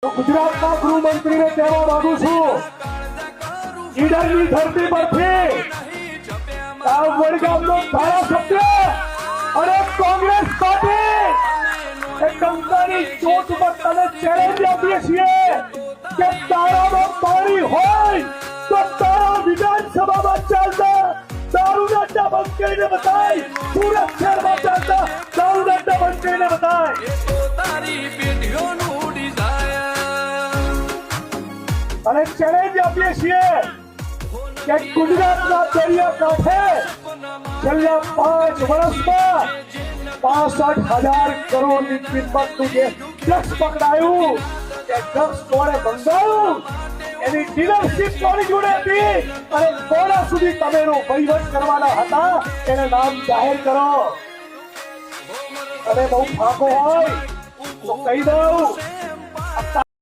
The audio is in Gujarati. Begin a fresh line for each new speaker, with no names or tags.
ગુજરાતના ગૃહમંત્રીને કહેવા માંગુ છું, ઈડરની ધરતી પરથી વડગામનો ધારાસભ્ય અને કોંગ્રેસ પાર્ટી એક કંકાની ચોટ પર તને ચેલેન્જ આપીએ છીએ કે તારામાં પાણી હોય તો તારા વિધાનસભામાં ચાલતા દારૂના અડ્ડા બંધ કરીને બતાય, સુરત શહેરમાં ચાલતા દારૂના અડ્ડા બંધ કરીને બતાય. અને ચેલેન્જ આપીએ છીએ કે ગુજરાતના દરિયાકાંઠે છેલ્લા 5 વર્ષમાં 65,000 કરોડની કિંમતનું જે ડ્રગ્સ પકડાયું, તે ડ્રગ્સ કોણે મંગાવ્યું, એની ડીલરશીપ કોની જોડે હતી અને કોના સુધી તમે એનો વહીવટ કરવાના હતા, એને નામ જાહેર કરો. અને બહુ ફાંકો હોય તો કહી દઉં,